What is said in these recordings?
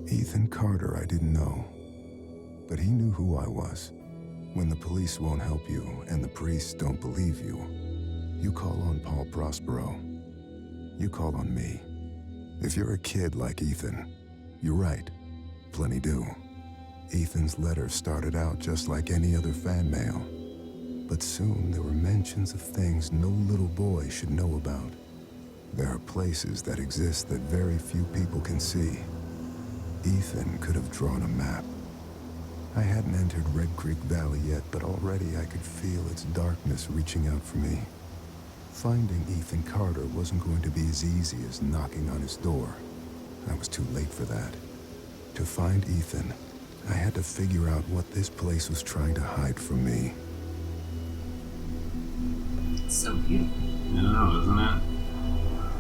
Ethan Carter I didn't know, but he knew who I was. When the police won't help you and the priests don't believe you, you call on Paul Prospero. You call on me. If you're a kid like Ethan, you're right. Plenty do. Ethan's letter started out just like any other fan mail. But soon there were mentions of things no little boy should know about. There are places that exist that very few people can see. Ethan could have drawn a map. I hadn't entered Red Creek Valley yet, but already I could feel its darkness reaching out for me. Finding Ethan Carter wasn't going to be as easy as knocking on his door. I was too late for that. To find Ethan, I had to figure out what this place was trying to hide from me. It's so beautiful. I know, isn't it?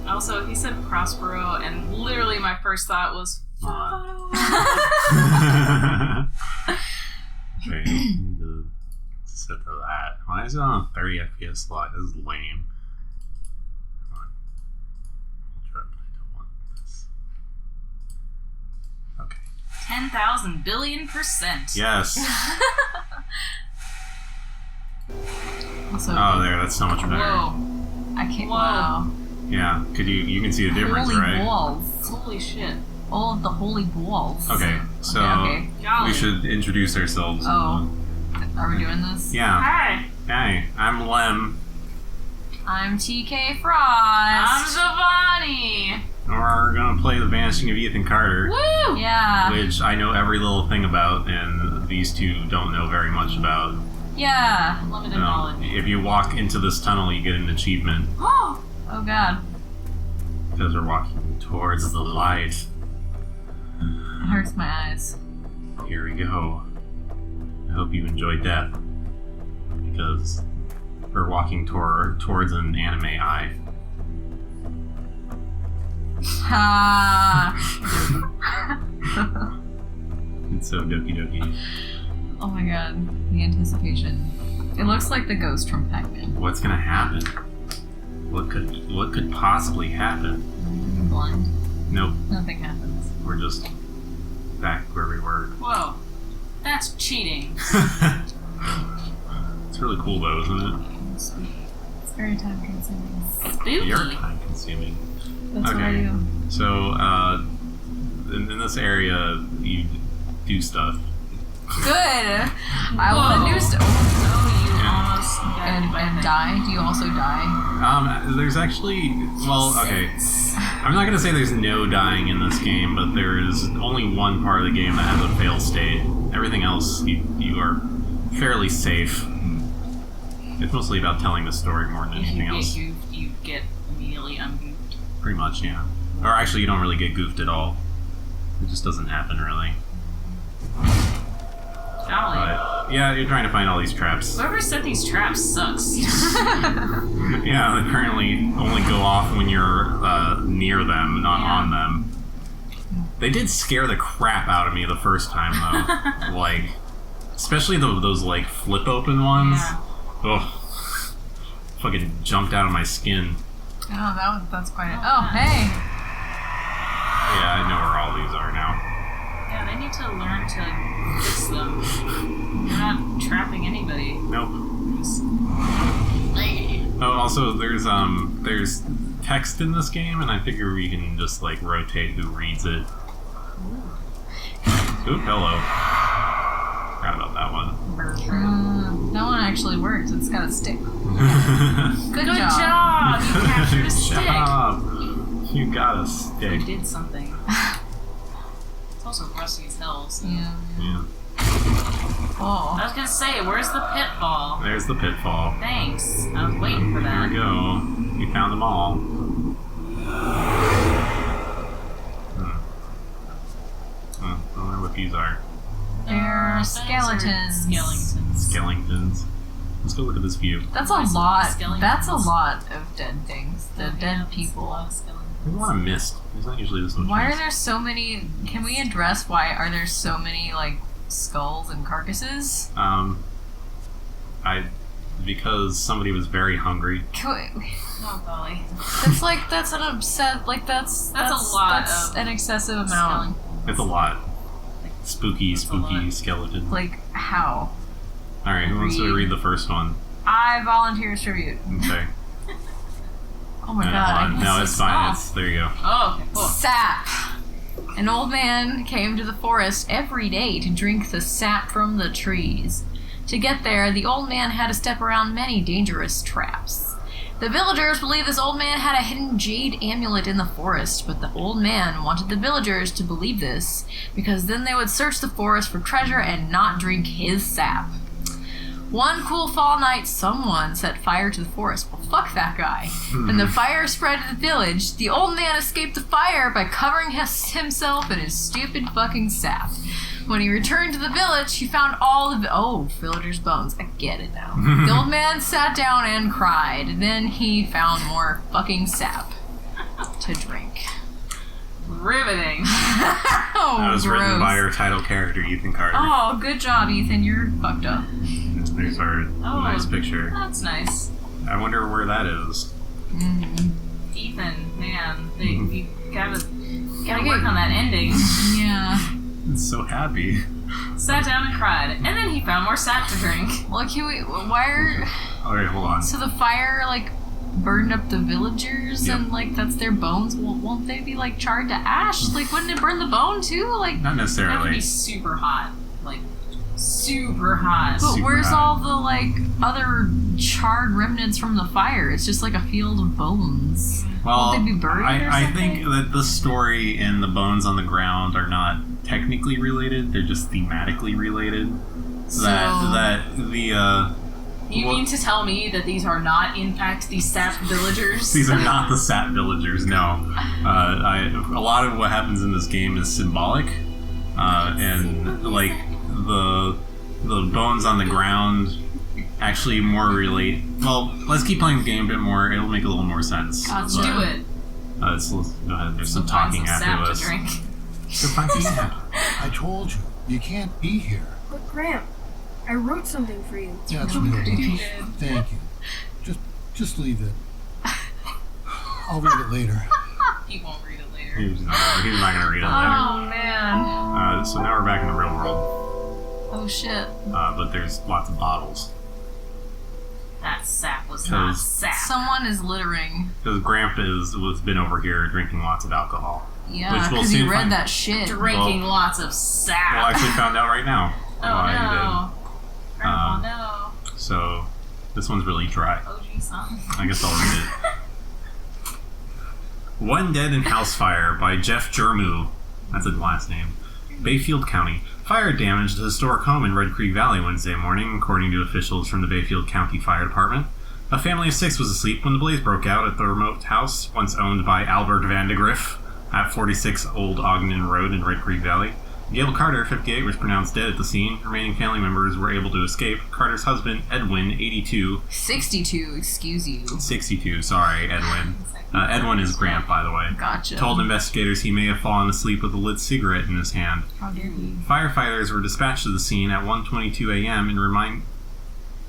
Also, he said Prospero, and literally my first thought was, Okay, I need to set to that. Why is it on a 30 FPS slot? This is lame. Come on. Ultra, but I don't want this. Okay. 10,000 billion%. Yes. Also, Oh, there. That's so much better. Whoa. I can't. Whoa. Wow. Yeah. You can see the difference, Holy right? balls. Holy shit. All of the holy balls. Okay, so Okay. Golly. we should introduce ourselves. Oh. Are we doing this? Yeah. Hi. Hey, I'm Lem. I'm TK I'm Frost. Zovani. We're gonna play The Vanishing of Ethan Carter, Woo! Yeah. which I know every little thing about, and these two don't know very much about. Yeah. Limited knowledge. If you walk into this tunnel, you get an achievement Oh! Oh god. because we're walking towards the light. It hurts my eyes. Here we go. I hope you enjoy death because we're walking towards an anime eye. Ha. It's so doki doki. Oh my god. The anticipation. It looks like the ghost from Pac-Man. What's gonna happen? What could possibly happen? I'm blind. Nope. Nothing happens. We're just back where we were. Whoa. That's cheating. It's really cool though, isn't it? It's very time consuming. Spooky. You're time consuming. That's what I Okay. do. So, in this area, you do stuff. Good. I want to do stuff. Oh, you almost died And by me. die? Do you also die? There's actually, well, okay. I'm not gonna say there's no dying in this game, but there's only one part of the game that has a fail state. Everything else, you are fairly safe. It's mostly about telling the story more than If anything you else. get goofed, you get immediately ungoofed. Pretty much, yeah. Or actually, you don't really get goofed at all. It just doesn't happen, really. Golly. But, yeah, you're trying to find all these traps. Whoever set these traps sucks. Yeah, they apparently only go off when you're near them, not on them. They did scare the crap out of me the first time, though. Like, especially those, like, flip-open ones. Yeah. Ugh. Fucking jumped out of my skin. Oh, that's quite it. Oh, hey. Yeah, I know where all these are now. Yeah, they need to learn to fix them. They're not trapping anybody. Nope. Just- Oh, also, there's text in this game, and I figure we can just, like, rotate who reads it. Ooh, hello. Forgot about that one. That one actually works. It's got a stick. Good job! You captured a Good stick. job. You got a You stick. did something. It's also rusty as hell, so. Yeah. Yeah. I Oh. was gonna say, where's the pitfall? There's the pitfall. Thanks. I was waiting for There that. we go. We found them all. I wonder what these are. They're skeletons. Skeletons. Let's go look at this view. That's a lot. That's a lot of dead things. The dead people. There's a lot of mist. There's not usually this much Why are mist. there so many? Can we address why are there so many like skulls and carcasses? Because somebody was very hungry. Can we, Oh golly. that's an upset. Like that's a lot That's of an excessive amount. It's a lot. Spooky skeleton. Like, how? Alright, who wants to read the first one? I volunteer as tribute. Okay. Oh my god. No, it's fine. There you go. Oh, okay, cool. Sap. An old man came to the forest every day to drink the sap from the trees. To get there, the old man had to step around many dangerous traps. The villagers believe this old man had a hidden jade amulet in the forest, but the old man wanted the villagers to believe this, because then they would search the forest for treasure and not drink his sap. One cool fall night, someone set fire to the forest. Well, fuck that guy. And the fire spread to the village. The old man escaped the fire by covering himself in his stupid fucking sap. When he returned to the village, he found all the villagers' bones. I get it now. The old man sat down and cried. Then he found more fucking sap to drink. Riveting. That was written by our title character, Ethan Carter. Oh, good job, Ethan. You're fucked up. There's our nice picture. That's nice. I wonder where that is. Ethan, man, you gotta work on that ending. Yeah. It's so happy. Sat down and cried, and then he found more sap to drink. Well, can we? Why are? Alright, hold on. So the fire burned up the villagers, Yep. and that's their bones. Well, won't they be charred to ash? Wouldn't it burn the bone too? Not That would necessarily. be super hot. Super hot. But Super where's hot. all the other charred remnants from the fire? It's just a field of bones. Well, Won't they be buried or I something? think that the story and the bones on the ground are not technically related. They're just thematically related. That the You mean to tell me that these are not, in fact, the sap villagers? these are not the sap villagers. No, a lot of what happens in this game is symbolic, and the bones on the ground actually more relate. Well, let's keep playing the game a bit more. It'll make a little more sense. Let's do it. Let's go ahead. There's some We'll find talking some after sap this. to drink. Go find some sap. I told you, you can't be here. But Gramp, I wrote something for you. That's real. Thank you. Just leave it. I'll read it later. He won't read it later. He's not going to read it later. Oh man. So now we're back in the real world. Oh shit. But there's lots of bottles. That sap was not sap. Someone is littering. Because Gramp was been over here drinking lots of alcohol. Yeah, Which we'll because he soon read find- that shit. Drinking lots of sap. We'll actually found out right now. Oh no. Grandpa, no. So this one's really dry. OG son. I guess I'll read it. One Dead in House Fire by Jeff Jermu. That's a last name. Bayfield County. Fire damaged a historic home in Red Creek Valley Wednesday morning, according to officials from the Bayfield County Fire Department. A family of 6 was asleep when the blaze broke out at the remote house, once owned by Albert Vandegrift, at 46 Old Ogden Road in Red Creek Valley. Gail Carter, 58, was pronounced dead at the scene. Remaining family members were able to escape. Carter's husband, Edwin, 82... 62, excuse you. 62, sorry, Edwin. Edwin is Gramp, by the way. Gotcha. Told investigators he may have fallen asleep with a lit cigarette in his hand. How dare you? Firefighters were dispatched to the scene at 1:22 a.m. and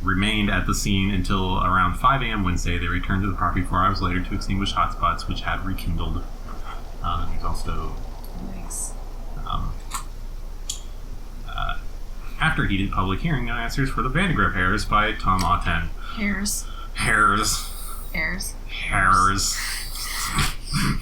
remained at the scene until around 5 a.m. Wednesday. They returned to the property 4 hours later to extinguish hotspots, which had rekindled. There's also... Nice. After heated public hearing, no answers for the Vandegrift heirs by Tom Auten. Hairs. Heirs. Hairs. Heirs.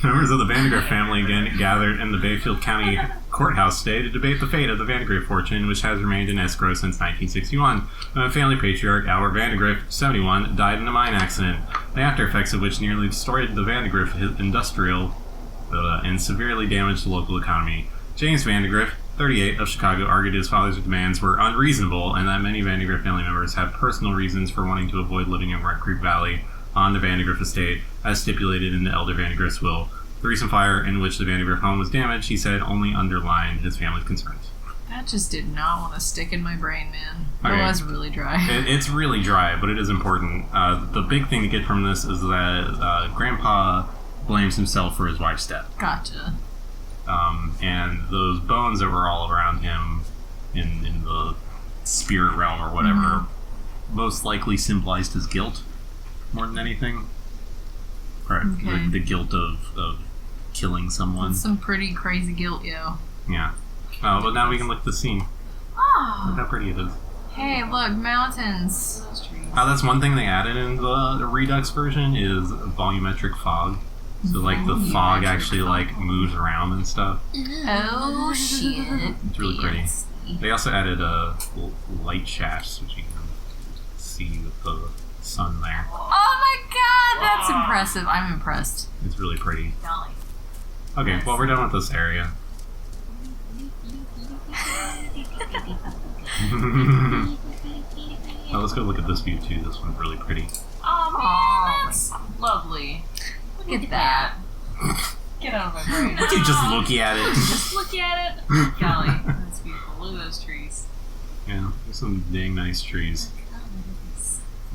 Members of the Vandegrift family again gathered in the Bayfield County Courthouse today to debate the fate of the Vandegrift fortune, which has remained in escrow since 1961. The family patriarch, Albert Vandegrift, 71, died in a mine accident, the after effects of which nearly destroyed the Vandegrift industrial and severely damaged the local economy. James Vandegrift, 38, of Chicago, argued his father's demands were unreasonable and that many Vandegrift family members have personal reasons for wanting to avoid living in Red Creek Valley on the Vandegrift estate, as stipulated in the elder Vandegrift's will. The recent fire in which the Vandegrift home was damaged, he said, only underlined his family's concerns. That just did not want to stick in my brain, man. Okay. It was really dry. It's really dry, but it is important. The big thing to get from this is that Grandpa blames himself for his wife's death. Gotcha. And those bones that were all around him in the spirit realm or whatever most likely symbolized his guilt more than anything. Right. Okay. The guilt of killing someone. That's some pretty crazy guilt, yo. Yeah. Oh, but now we can look at the scene. Look Oh. how pretty it is. Hey, look, mountains. Those trees. That's one thing they added in the Redux version is volumetric fog. So like the fog actually like moves around and stuff. Oh shit. It's really pretty. They also added light shafts, which you can see with the sun there. Oh my god, that's impressive. I'm impressed. It's really pretty. Golly. Okay, well we're done with this area. Oh, let's go look at this view too. This one's really pretty. Oh man, that's lovely. Look at that. Get out of my brain. Would you just look at it? Just look at it. Golly, that's beautiful. Look at those trees. Yeah, there's some dang nice trees.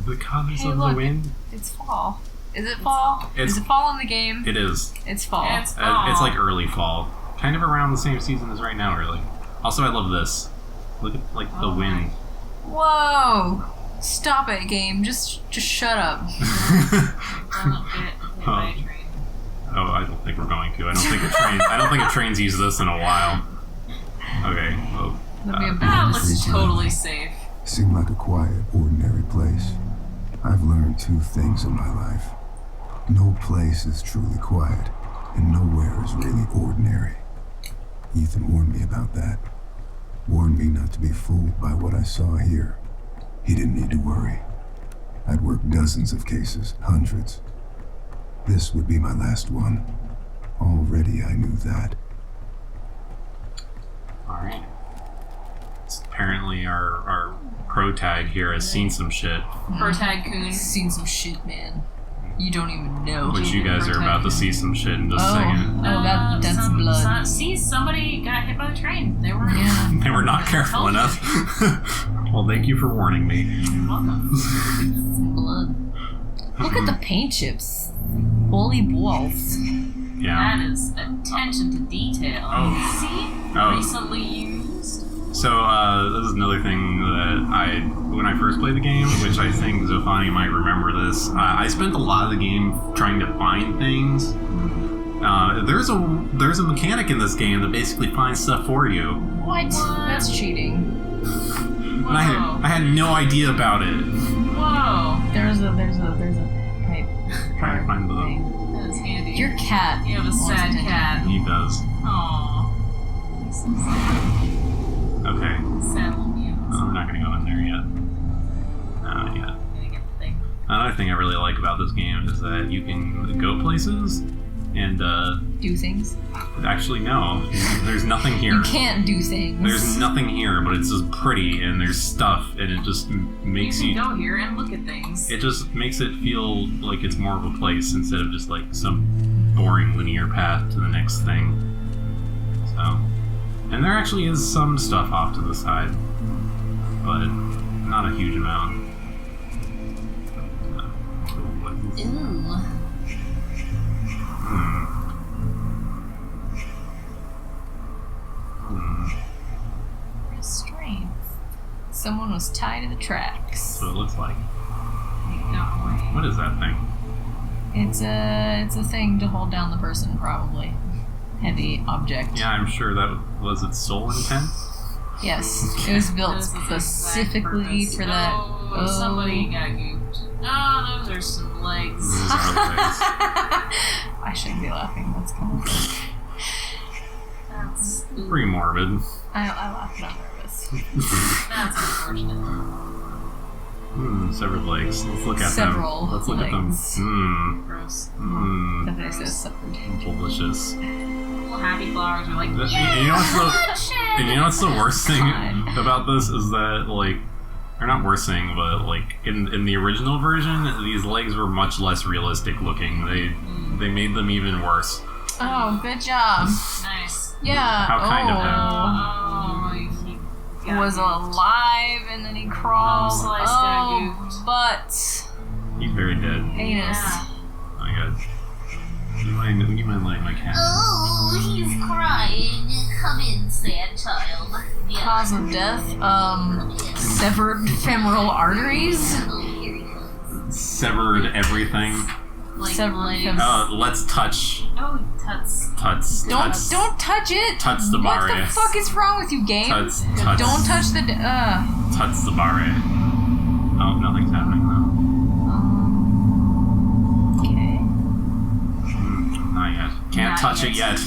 The colors Hey, of look. the wind. It's fall. Is it fall? It's- Is it fall in the game? It is. It's fall. It's fall. It's like early fall. Kind of around the same season as right now, really. Also, I love this. Look at like the Oh, wind. Whoa! Stop it, game. Just shut up. Don't get by a train. Oh, I don't think we're going to. I don't think a train's used this in a while. Okay. Well, That'd be a That bad looks totally safe. Seemed like a quiet, ordinary place. I've learned two things in my life. No place is truly quiet, and nowhere is really ordinary. Ethan warned me about that. Warned me not to be fooled by what I saw here. He didn't need to worry. I'd worked dozens of cases, hundreds. This would be my last one. Already I knew that. alright. Apparently our pro tag here has seen some shit, Protag Coon. Seen some shit, man. You don't even know. which you guys are about to see some shit in just a Oh. second. Oh, that's blood. See, somebody got hit by the train. They were. Yeah. They were not careful enough. Well, thank you for warning me. You're welcome. Some blood. Look at the paint chips. Holy balls. Yeah. That is attention to detail. Oh. See? Oh. Recently used. So, this is another thing that when I first played the game, which I think Zovani might remember this, I spent a lot of the game trying to find things. There's a mechanic in this game that basically finds stuff for you. What? That's cheating. And I had no idea about it. Whoa. There's a pipe. Trying to find the... thing. That is handy. Your cat. You have a wants sad attention. cat. He does. Aww. So sad. Okay. Sad little meows. I'm not gonna go in there yet. Not yet. Gonna get the thing. Another thing I really like about this game is that you can go places and, Do things. actually no. There's nothing here. You can't do things. There's nothing here, but it's just pretty and there's stuff and it just makes You can go here and look at things. it just makes it feel like it's more of a place instead of just like some boring linear path to the next thing. So, and there actually is some stuff off to the side, but not a huge amount. Ew. Restraint. Someone was tied to the tracks. So it looks like. No way. What is that thing? It's a thing to hold down the person, probably. Heavy object. Yeah, I'm sure that was its sole intent. Yes, it was built That was its exact specifically purpose. for that. Oh, somebody got gooped. Oh, those are some legs. Those are legs. I shouldn't be laughing. That's kind of. That's Pretty morbid. I laugh when I'm nervous. that's unfortunate. Severed legs. Let's look at Several them. Let's look at them. legs. Gross. That they said severed. Delicious. Little happy flowers are like, And yeah, you know what's the worst thing God. about this is that like, or not worst thing, but like in the original version, these legs were much less realistic looking. They made them even worse. Oh, good job. nice. Yeah. How kind of Oh, he got Was gooped. alive and then he crawled. Slice got gooped. But He's very dead. anus. Yeah. Oh my god. Would you mind lighting my cat? Oh, he's crying. Come in, sad child. Yeah. Cause of death. Severed femoral arteries. Oh, here he comes. Severed everything. Like Several legs. him. Let's touch. Oh, tuts. Tuts. Don't Tuts. touch it. Tuts the What barre. the fuck is wrong with you, game? Tuts. Don't touch the. Tuts the barre. Oh, nothing's happening though. Okay. Not yet. Can't Not touch yet. it yet.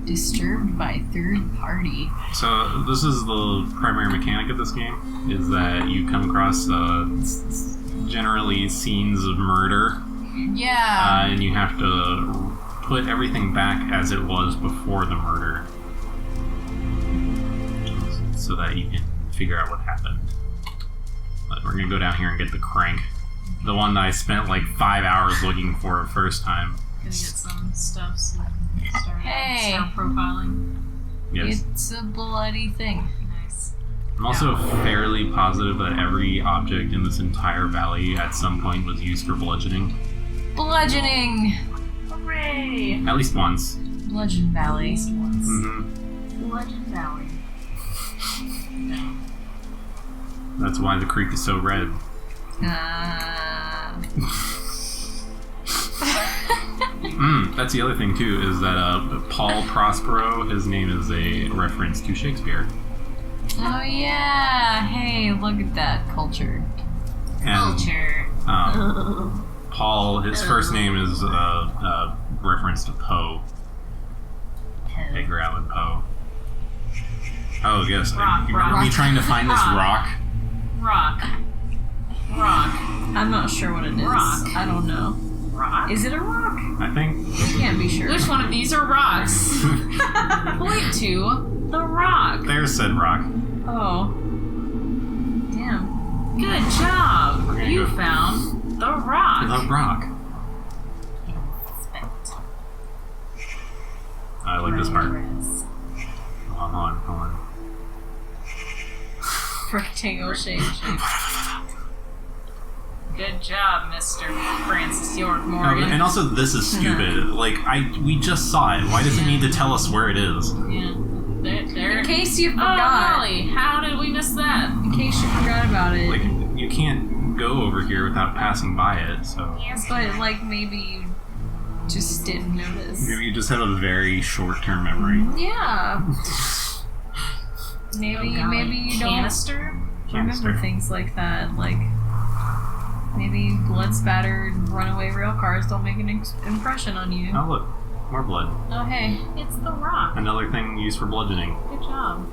Disturbed by third party. So this is the primary mechanic of this game, is that you come across generally scenes of murder, Yeah. and you have to put everything back as it was before the murder, so that you can figure out what happened. But we're gonna go down here and get the crank, the one that I spent like 5 hours looking for first time. Gonna get some stuff so we can start profiling. Yes. It's a bloody thing. Nice. I'm also fairly positive that every object in this entire valley at some point was used for bludgeoning. Bludgeoning. Hooray! At least once. Bludgeon Valley. Mm-hmm. Legend Valley. That's why the creek is so red. That's the other thing too, is that Paul Prospero, his name is a reference to Shakespeare. Oh yeah. Hey, look at that culture. And, Culture. Paul, his first name is reference to Poe. Edgar Allan Poe. Oh yes, Rock. you trying to find this rock? Rock. I'm not sure what it is. Rock. I don't know. Rock? Is it a rock? I think. Can't be sure. Which one of these are rocks? Point to the rock. There's said rock. Oh. Damn. Good job. We're gonna You go- found the rock. The rock. I like this part. Hold on. Rectangle shape. Good job, Mr. Francis York No, Morgan. and also, this is stupid. Like, we just saw it. Why does it need to tell us where it is? Yeah. There. In case you Oh, forgot. Molly, how did we miss that? In case you forgot about it. Like, you can't go over here without passing by it, so... But, like, maybe you just didn't notice. Maybe you just have a very short-term memory. Yeah. Maybe you don't Canister? remember things like that. Like, maybe blood-spattered runaway rail cars don't make an impression on you. Oh, look. More blood. Oh, hey. It's the rock. Another thing used for bludgeoning. Good job.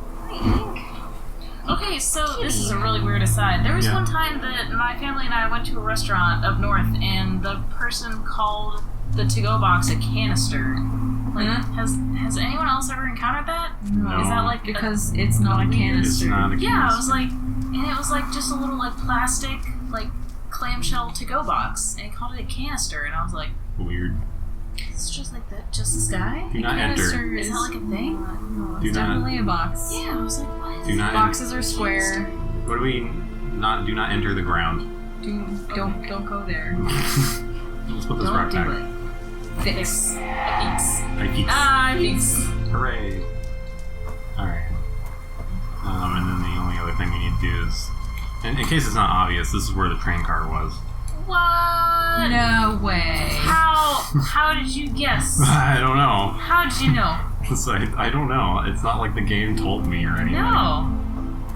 Okay, so this is a really weird aside. There was Yeah. one time that my family and I went to a restaurant up north, and the person called the to-go box a canister. Like, has anyone else ever encountered that? No. Is that like Because it's not a It's canister. not a canister. Yeah, I was like, and it was like just a little like plastic like clamshell to-go box, and he called it a canister, and I was like, Weird. it's just like that, just this guy? Do not enter. Canister Is that like a thing? No, Do it's not- definitely a box. Yeah, I was like, what is Do not Boxes are square. What do we... Do not enter the ground. Don't go there. Let's put this Don't rock do back. it. Fix. Peeps. I peeks. Peeps. Hooray. Alright. And then the only other thing we need to do is... In case it's not obvious, this is where the train car was. What? No way. How did you guess? I don't know. How did you know? I don't know. It's not like the game told me or anything. No.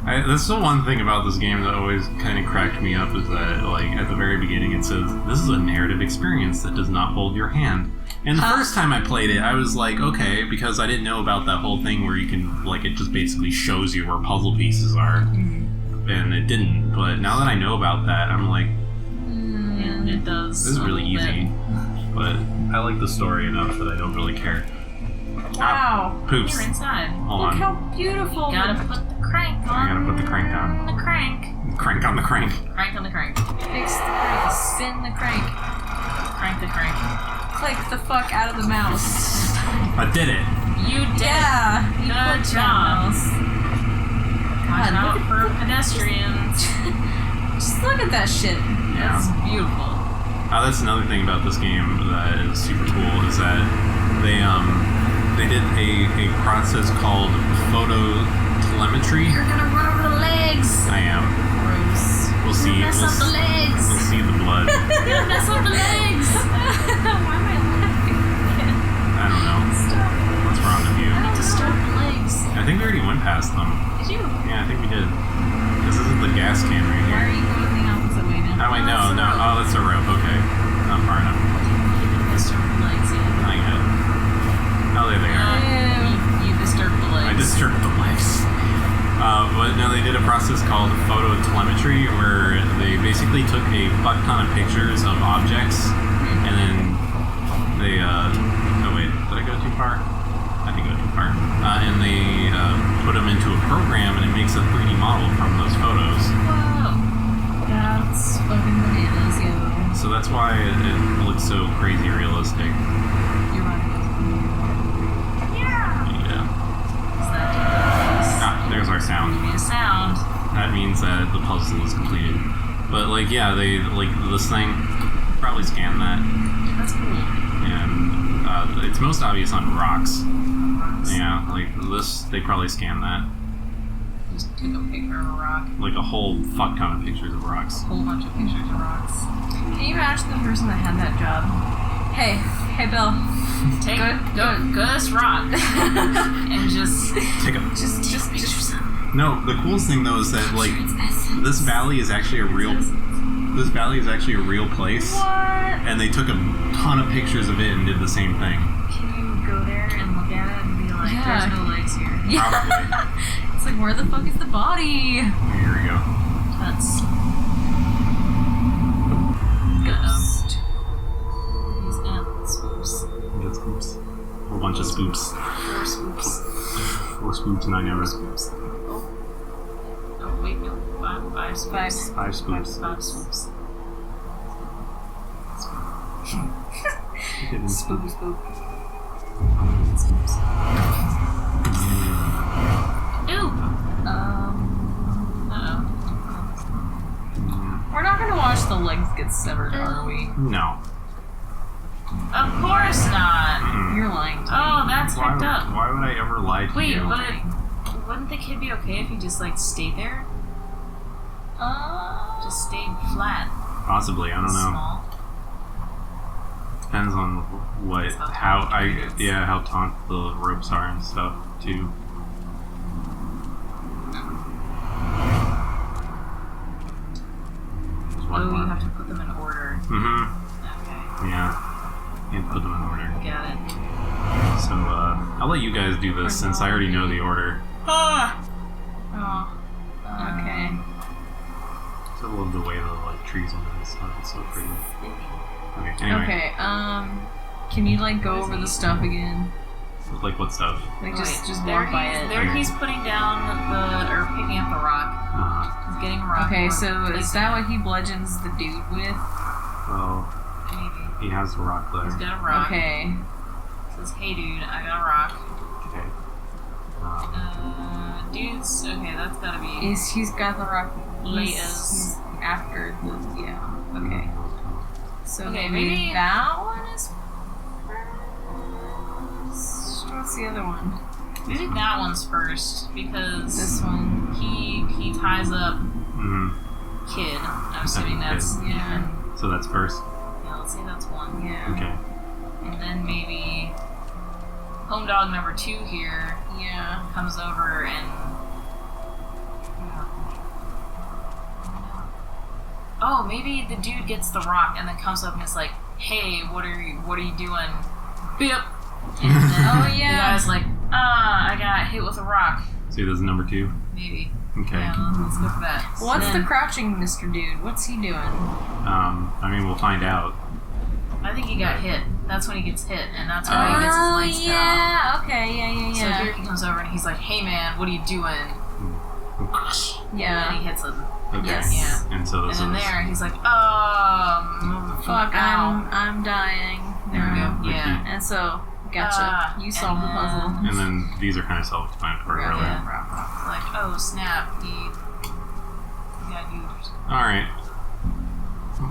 That's the one thing about this game that always kind of cracked me up, is that, like, at the very beginning it says, this is a narrative experience that does not hold your hand. And the first time I played it, I was like, okay, because I didn't know about that whole thing where you can, like, it just basically shows you where puzzle pieces are. And it didn't. But now that I know about that, I'm like, And it does. this is a really little easy. bit. But I like the story enough that I don't really care. Wow. Poops. You're inside. Hold Look on. how beautiful. Gotta put the crank on. I gotta put the crank on. the crank. Crank on the crank. Crank on the crank. Fix the crank. Spin the crank. Crank the crank. Click the fuck out of the mouse. I did it. You did. Yeah. You Good clicked job. that mouse. Watch God, out look for pedestrians. Just look at that shit. That's beautiful. That's another thing about this game that is super cool, is that they did a process called phototelemetry. You're gonna run over the legs. I am. Gross. We'll see. Mess up the legs. We'll see the blood. Oh, that's a rope. Okay. Not far enough. Disturb the legs, yeah. I got it. Oh, there they are. You disturbed the legs. I disturbed the legs. But no, they did a process called phototelemetry where they basically took a fuck ton of pictures of objects and then they, oh wait, did I go too far? I think I go too far. And they put them into a program and it makes a 3D model from those photos. Whoa. That's fucking bananas, yo. So that's why it looks so crazy realistic. You're right. Yeah. Is that Ah, there's our sound. give me a sound? That means that the puzzle is completed. But like, yeah, they like this thing probably scanned that, That's cool. and it's most obvious on rocks. Yeah, like this, they probably scanned that. Just took a picture of a rock. Like a whole fuck ton of pictures of rocks. A whole bunch of pictures of rocks. Can you imagine the person that had that job? Hey, Bill. Go to this rock and just Take a. pictures. No, the coolest thing though is that like this valley is actually a real. This valley is actually a real place. What? And they took a ton of pictures of it and did the same thing. Can you go there and look at it and be like, Yeah. there's no legs here? Yeah. Probably. It's like, where the fuck is the body? Here we go. That's Ghost. These swoops. We got scoops. A whole bunch of scoops. 4 swoops. 4 scoops, 9 errors. Swoops. Oh wait, no. 5 swoops. 5 scoops. 5 swoops. Hidden Spoop, scoops. spoop. Swoops. Ooh! We're not gonna watch the legs get severed, are we? No. Of course not! Mm. You're lying to me. Oh, that's Why, fucked up. why would I ever lie to Wait, you? but wouldn't the kid be okay if he just like stayed there? Just stayed flat. Possibly, I don't know. Small. Depends on what, How taut it is. yeah, how taut the ropes are and stuff too. There's one Oh, more. you have to put them in order. Mm-hmm. Okay. Yeah. You have to put them in order. Got it. So, I'll let you guys do this since I already know the order. Ah! Oh. Okay. So I love the way the like trees and this stuff. It's so pretty. Okay. Anyway. Okay, can you like go over the stuff again? Like what stuff? Like Wait, just there walk by he's, it. There he's putting down or picking up the rock. He's getting a rock. Okay, or so is placing that it. what he bludgeons the dude with? Well, Maybe. he has the rock He's there. got a rock. Okay. Says, hey dude, I got a rock. Okay. Dudes, okay, that's gotta be. He's got the rock. He's after the Okay. So Okay, maybe maybe- that one is first. What's the other one? Maybe that one's first because This one. he ties up Mm-hmm. kid. I'm assuming Kid. that's Yeah. So that's first. Yeah, let's say that's one. Yeah. Okay. And then maybe home dog number 2 here Yeah. comes over and oh, maybe the dude gets the rock and then comes up and is like, "Hey, what are you doing?" Beep. And then Oh, the yeah. guy's like, I got hit with a rock. See, this is number 2. Maybe. Okay. Yeah, let's go for that. What's Then, the crouching Mr. Dude? What's he doing? I mean, we'll find out. I think he got hit. That's when he gets hit, and that's when he gets his legs cut off. yeah. Okay. Yeah. So here he comes over and he's like, "Hey man, what are you doing?" And then Yeah. he hits him. Okay. Yes. Yeah. And so And this then is. there, he's like, Fuck. ow. I'm dying. There we go. Ricky. Yeah. And so, gotcha. You solved the puzzle. And then these are kind of self-explanatory, really. Yeah. Like, oh snap, he got used. Alright.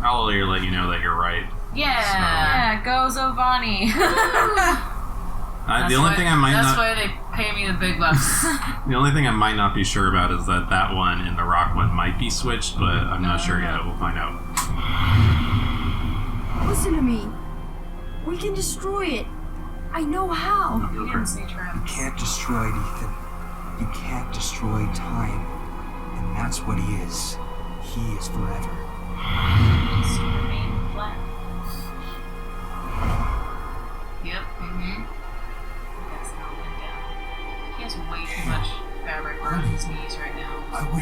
I'll let you know that you're right. Yeah. Yeah, go Zovani. The only thing I might That's not. why they pay me the big bucks. The only thing I might not be sure about is that one and the rock one might be swithed, but I'm not sure yet. We'll find out. Listen to me. We can destroy it. I know how. You didn't say You traps. can't destroy it, Ethan. You can't destroy time. And that's what he is. He is forever. Destroy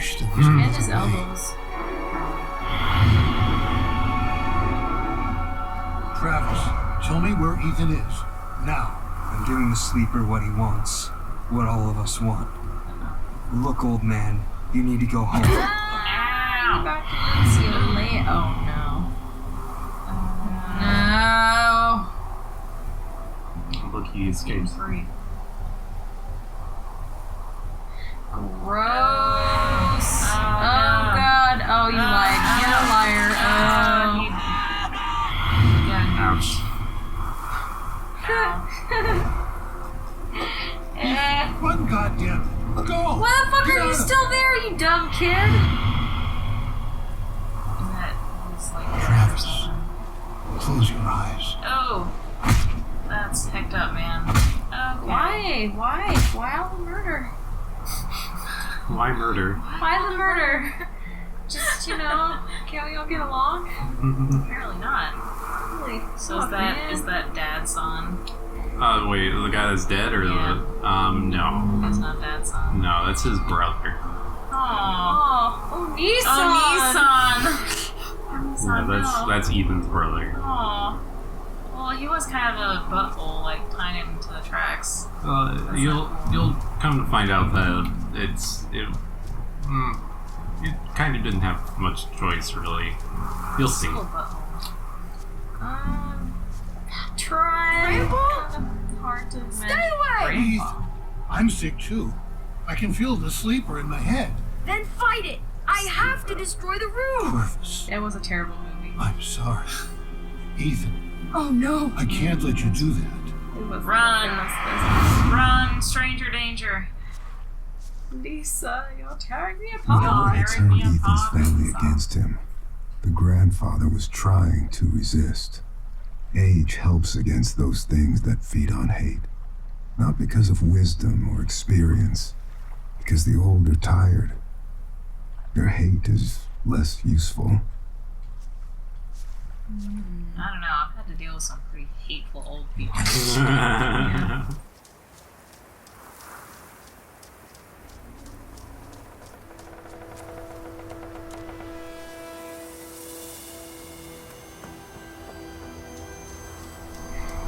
wish there was And another his way. elbows. Travis, tell me where Ethan is. Now. I'm giving the sleeper what he wants. What all of us want. Look, old man, you need to go home. Ow! Back to see you lay. Oh no. No. Look, he escapes. Free. Gross. Oh no. god. Oh, you lied. You're a liar. Oh. Yeah. Ouch. Run, goddamn. Go! Why the fuck Get are you out of- still there, you dumb kid? That was like Travis. or something. Close your eyes. Oh, that's hecked up, man. Okay. Why all the murder? Why murder? Why the murder? Just, can we all get along? Apparently not. Really? So is that Dad's son? Wait, the guy that's dead or Yeah. no. That's not Dad's son. No, that's his brother. Aww. Oh, Nissan! Oh, Nissan! Yeah, that's Ethan's brother. Aww. Well, he was kind of a butthole, like tying him to the tracks. You'll come to find out that it kind of didn't have much choice, really. You'll see. Little butthole. Try. Kind of hard to Stay imagine. away! Ethan, I'm sick too. I can feel the sleeper in my head. Then fight it! I have to destroy the room! Travis, That was a terrible movie. I'm sorry. Ethan, Oh no! I can't let you do that. It was Run, stranger danger. Lisa, you're tearing me Whatever apart. had Tearing turned me Ethan's apart. family against him, the grandfather was trying to resist. Age helps against those things that feed on hate. Not because of wisdom or experience, because the old are tired. Their hate is less useful. I don't know, I've had to deal with some pretty hateful old people.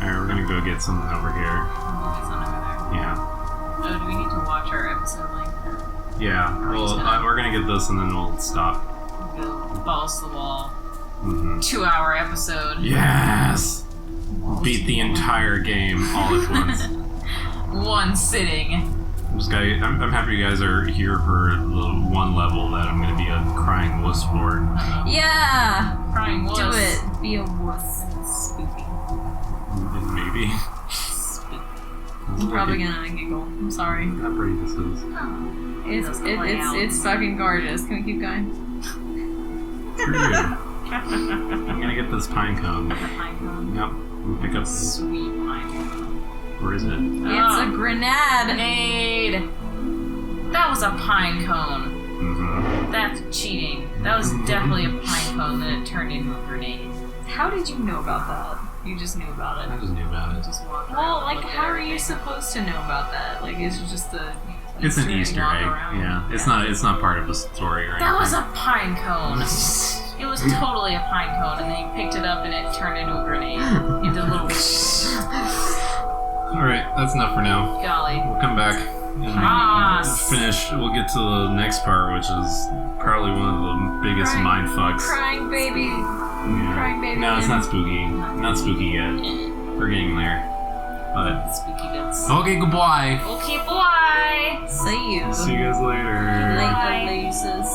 Alright, we're gonna go get something over here. There's none over there. Yeah. Oh, do we need to watch our episode like that? Yeah, well, we're gonna get this and then we'll stop. Go balls to the wall. Mm-hmm. 2-hour episode. Yes! Beat the entire game all at once. One sitting. I'm happy you guys are here for the one level that I'm gonna be a crying wuss for. Yeah! Crying wuss. Do it. Be a wuss. Spooky. Maybe. Spooky. I'm probably gonna giggle. I'm sorry. How pretty this is. Oh. It's fucking gorgeous. Can we keep going? Screw you. I'm gonna get this pine cone. The pine cone. Yep. And pick up. Sweet pine cone. Where is it? It's a grenade. Grenade. That was a pine cone. Mm-hmm. That's cheating. That was definitely a pine cone that it turned into a grenade. How did you know about that? You just knew about I it. just knew about it. Just walk Well, around, like, look at how are you everything. supposed to know about that? Like, it's just a... It's an Easter Easter egg, egg. walk around. Yeah. It's not part of the story or anything. That was a pine cone. It was totally a pine cone, and then you picked it up and it turned into a grenade. It did a little Alright, that's enough for now. golly. We'll come back and finish. We'll get to the next part, which is probably one of the biggest mind fucks. Crying baby. Yeah. Crying baby. No, it's not spooky. Not spooky yet. We're getting there. But Spooky bits. okay, goodbye. Okay, bye. See you. See you guys later. Later, losers.